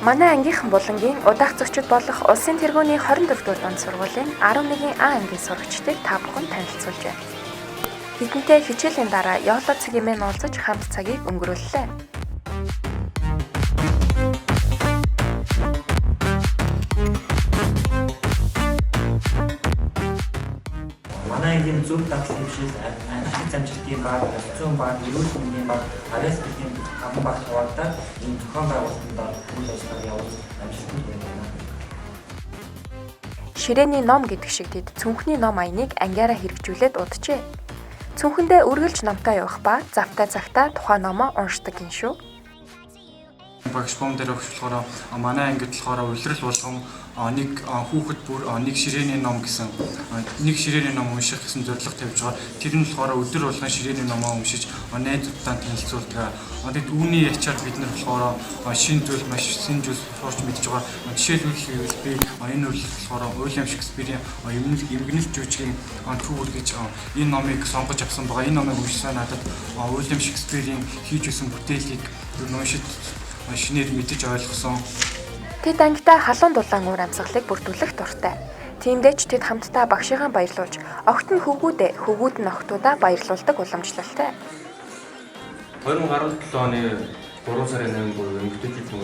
Манай ангийнхан булангийн удаах зочид болох улсын тэргүүний 24 дугаар дунд сургуулийн 11 А ангийн сурагчдыг та бүхэн танилцуулжээ. Тэдэнтэй хичээлийн дараа ёолоо цэгийн уулзаж хамт цагийг өнгөрүүллээ. Манай ангийн зөв дадлын хэмжээс анхны замжилтын баг, зүүн баг, эрүүл мэндийн баг, араас бидний хамт баг хаваатаа энэ зохион байгуулалтанд үйл ажиллагаа явуулж амжилттай байна. Ширээний ном гэдэг шиг тэд цүнхний ном аяныг ангиараа хэрэгжүүлээд уджээ. Цүнхэндээ үргэлж номтой явах ба завтай цагтаа тухайн номоо уншдаг юм шүү. Багш бом дээр өгчлөхөөр манай ангид болохоор улирал болгон нэг хүүхэд бүр нэг ширээний ном гэсэн нэг ширээний ном унших гэсэн зорилго тавьж байгаа. Тэр нь болохоор өдөр болгон ширээний номоо уншиж найзуудтай танилцуулдаг. Тэгээд үүний ячаар бид нар болохоор шинэ зүйл маш шинэ зүйл сурч мэдж байгаа. Жишээлбэл би энэ үйл болохоор Уильям Шекспирийн эмгэнэлт жүжигийн түүх гэж энэ номыг сонгож авсан байгаа. Энэ номыг уншсаа надад Уильям Шекспирийн хийж өгсөн бүтээлийг уншиж шинээр мэдэж ойлгосон. Тэд ангидаа халуун дулаан уур амьсгалыг бүрдүүлэх дуртай. Тиймдээ ч тэд хамтдаа багшигаа баярлуулж, огт нь хөвгүүд нь охтуудаа баярлуулдаг уламжлалтай. 2017 оны 3 сарын 8-нд эмэгтэйчүүд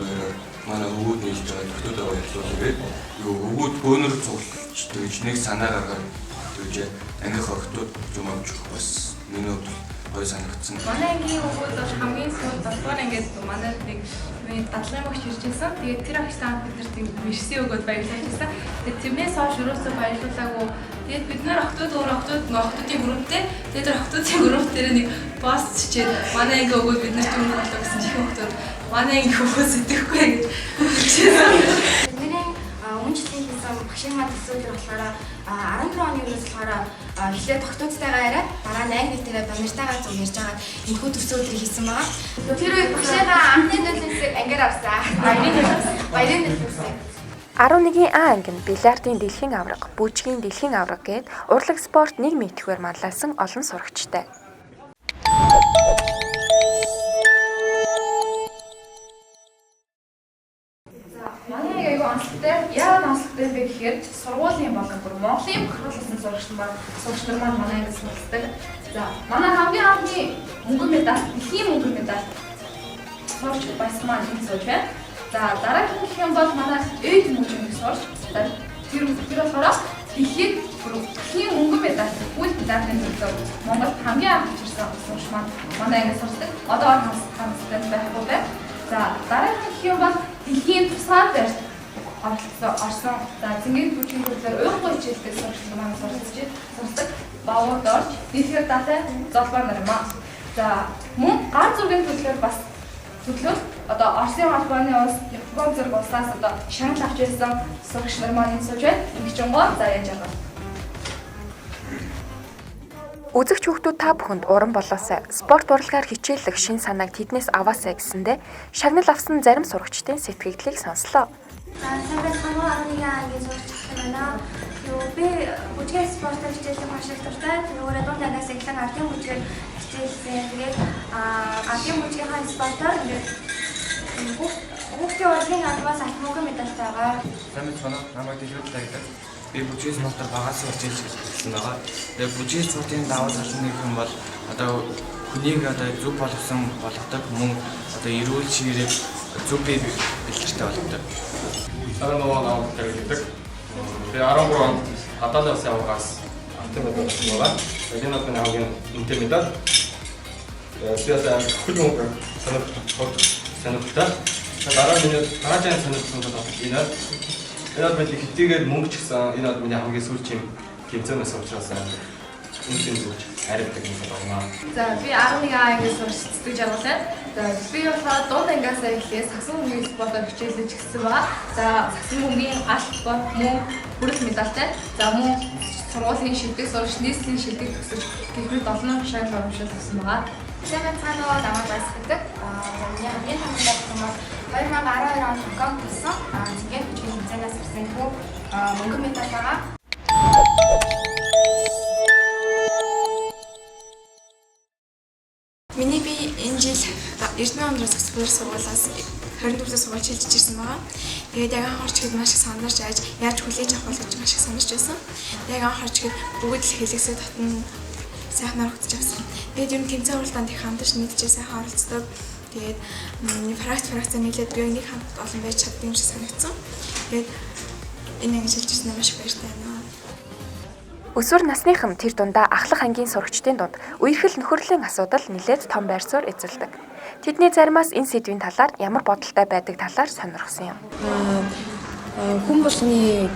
манай хөвгүүд нээж байгаа охтуудаа баярлуулсан гээд хөвгүүд бөөнөр цуглаж тэгж нэг санаа гаргаад тэгж ангийнх охтууд юм авч өгөх бас миний хувьд гоё санагдсан. Манай ангийн хөвгүүд бол хамгийн сүүлд 7 ангиас манайд нэг дадлын багш ирж байсан. Тэгээд тэр агштаа бид нарт мэрси өгөөд баярлуулж байсан. Тэгээд тэрнээс хойш юусоо баярлуулаагүй. Тэгээд бид нар охтуудын групптэй тэгээд тэр охтуудын групп дээр нэг пост чичээд манай анги өгөөд бид нарт юм болоо гэсэн чихэн охтууд манай анги хөвгөө сэтгэхгүй гэж хэлчихсэн. Үнэчлэн хийсэн багшийн манд төсөөлөл болохоор 14 оны үеэс болохоор эхлээд тогтоцтойгоо яриад дараа нь англи-тэрээр банертайгаа зөв ярьж байгаа энэхүү төсөөлөл хийсэн байгаа. Тэр үед багшаагаа анхны төлөвлөсөөр ангиар авсан. Баярын төлөвлөсөн. 11 А анги нь бильярдын дэлхийн аварга, бүжгийн дэлхийн аварга гээд урлаг спорт нэг мэдхүүр манлайлсан олон сурагчтай. Яагаад онцлогтой бэ гэхээр сургуулийн болон бүр Монголын бахархуулсан сурагч нар манай ангид суралцдаг. За манай хамгийн анхны мөнгөн медаль, дэлхийн мөнгөн медаль сурч байсан маань энэ сууж байна. За дараагийн гэх юм бол манай эд мөнгөний сурч. Тэр болохоор дэлхийн мөнгөн медаль, гүйл медалийн төлөө Монголд хамгийн анх ирсэн сурагч маань манай ангид суралцдаг. Одоо хамттай байхгүй байна. За дараагийн гэх юм бол дэлхийн тусгай барьж орсон. За цэнгийн бүжгийн төлөөр уйггүй хичээлдээ сурагчид маань суралцдаг. Баавууд орж дэлгэр датай золбоор нар юм аа. За мөн гар зургийн төлөөр бас одоо Оросын холбооны улс, Япон зэрэг улсаас одоо шагнал авч ирсэн сурагч нар маань энэ сууж байна. Ингчэнгоо за яаж байгаа. Үзэгч хүүхдүүд та бүхэнд уран болоосай. Спорт урлагаар хичээллэх шин санааг тэднээс аваасай гэсэндээ шагнал авсан зарим сурагчдын сэтгэлдлийг сонслоо. Сарбас хамаа 11 ангийн сурч байна. Би бүжгийн спортоор хичээлэх маш их дуртай. Өөрөө дунд ангиас эхлэн ардын бүжгээр хичээлсэн. Тэгээд ардын бүжгийн спортоор ингээд хүүхдийн урлагийн албаас алт мөнгөн медальтай байгаа. Самбай цоноо намайг дэлгэрүүлж байгаа. Би бүжгийн спортоор багаас хичээлж ирсэн байгаа. Тэгээд бүжгийн спортын даваа салсан нэг юм бол одоо хүнийг одоо зөв болгодог мөн одоо эрүүл чирээ зөв бэлтгэртэй болгодог. Сарнаваа наваад гэдэг. Би 13 онд хадаад явсан авгаас алтан медаль авсан байгаа. Энэ нь миний хамгийн үнэтэй медаль. Тэгээд хөл мөнгө сонирхолтой. Дараагийн сонирхолтой бол энэ бид хэдийгээр мөнгө ч гэсэн энэ миний хамгийн сүүлчийн тэмцээнээс учраас үнэтэй зүйл харигдаг юм байна. За би 11 ангийн сурч цэцэг жаргалаа. За би болохоор дунд ангиас эхлээд сагсан мөнгөний спортоор хичээлж гисэн ба. За сагсан мөнгөний алт спорт мөн хүрэл медальтай. За мөн сургуулийн шилдэг сурагч нийслэлийн шилдэг төгсөж гэхэд 7 шагнал урамшил төгсөн байгаа. Сарбас хамаа намайг бас гэдэг. Хамгийн хамгийн бол 2012 онд Гонконг гэсэн цэнгийн бүжгийн хэмжээнээс ирсэн хүү мөнгөн медаль байгаа. Миний би энэ жил Эрдэнэ ондроо саксофоноор сургуулиас 24 сургууль хийж ирсэн байгаа. Тэгээд яг анх орж ирэхэд маш их сандарч яаж хүлээж авах бол гэж маш их сандарч байсан. Яг анх орж ирэхэд бүгд л хэлэсээ татна сайхан харагдаж авсан. Тэгээд ер нь тэмцээн уралдаанд их хандаж нэгдэж сайхан оролцдог. Тэгээд фракцаа нийлээд би нэг хамт олон байж чаддаг юм шиг санагдсан. Тэгээд энэ ингэж хэлж ирсэн маш их баяртай байна. Өсвөр насныхан тэр дундаа ахлах ангийн сурагчдын дунд үерхэл нөхөрлийн асуудал нэлээд том байр суурь эзэлдэг. Тэдний заримаас энэ сэдвийн талаар ямар бодолтой байдаг талаар сонирхсон юм. Хүн болгоны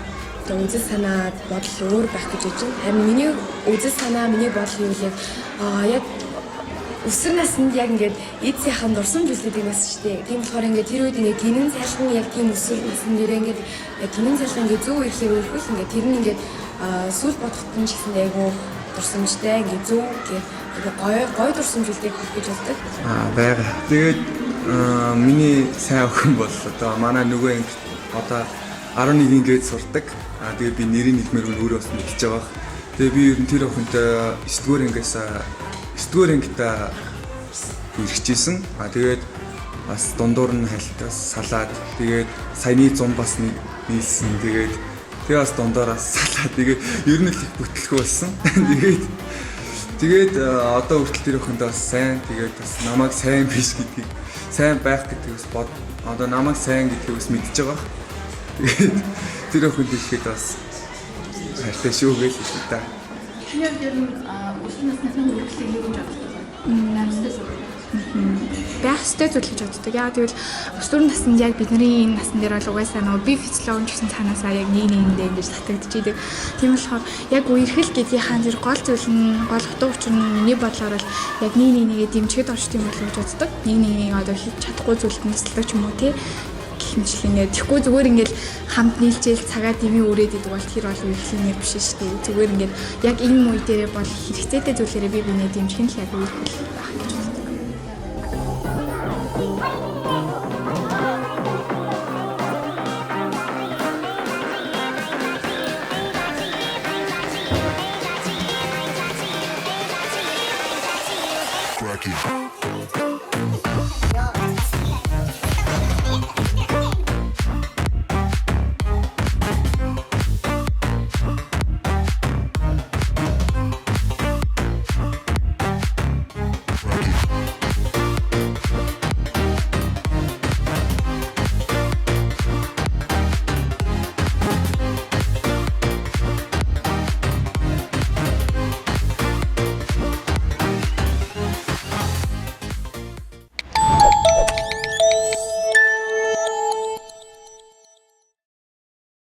үзэл санаа бодол өөр байх гэж байна. Харин миний үзэл санаа, миний бодол юу вэ? Яг өсвөр наснд яг ингээд эд сайхан дурсамж үлдээдэг нас шүү дээ. Тийм болохоор ингээд тэр үед ингээд гинэн цайлган яг тийм өсвөр наснд нэрээ ингээд гинэн цайлган ингээд зөв ирэхээр үргэлж ингээд тэр нь ингээд сүүл бодоход нь ч гэсэн айгүй дурсамжтай ингээд зөв гой дурсамж үлдээх гэж болдог. Бага. Тэгээд миний сайн охин бол одоо манай нөгөө анги одоо 11 гээд сурдаг. Тэгээд би нэрийг хэлмээр өөрөө бас мэдчихэж байгаа. Тэгээд би ер нь тэр охинтой 9 дугаар ангитай ирчихсэн. Тэгээд бас дундуур нь хальтаас салаад тэгээд саяны 100 бас нийлсэн. Тэгээд бас дундуураас салаад тэгээд ер нь л их бүтлэхүү болсон. Тэгээд одоо хүртэл тэр охиндоо бас сайн тэгээд бас намайг сайн биш гэдгийг сайн байх гэдгийг бас одоо намайг сайн гэдгийг бас мэдчихэж байгаа. Тэгээд тэр охинд ихэд бас хайртай шүү гэж хэлсэн та. Чиний ер нь өсвөр насны хүрээлэн юу гэж боддог вэ? Байх ёстой зүйл гэж боддог. Яагаад гэвэл өсвөр наснд яг бидний энэ насн дээр бол угаасаа нөгөө бие физиологч гэсэн цаанаасаа яг нэгэндээ ингэж татагдчихийдэг. Тийм болохоор яг үерхэл гэдгийнхаа зэрэг гол зүйл нь гол утга учир нь миний бодлоор бол яг нэгээ дэмжихэд орчт юм болов гэж боддог. Нэг одоо хийж чадахгүй зүйлд нислдэг ч юм уу тий. Хэмжлэнгээ тэгэхгүй зүгээр ингээд хамт нийлжээл цагаа дэмий өрөөд идэг бол тэр бол үерхлийн нэр биш шүү дээ. Зүгээр ингээд яг энэ үе дээрээ бол хэрэгцээтэй зүйлээрээ би бинээ дэмжих нь л яг үерхэл байх гэж боддог. Cracky.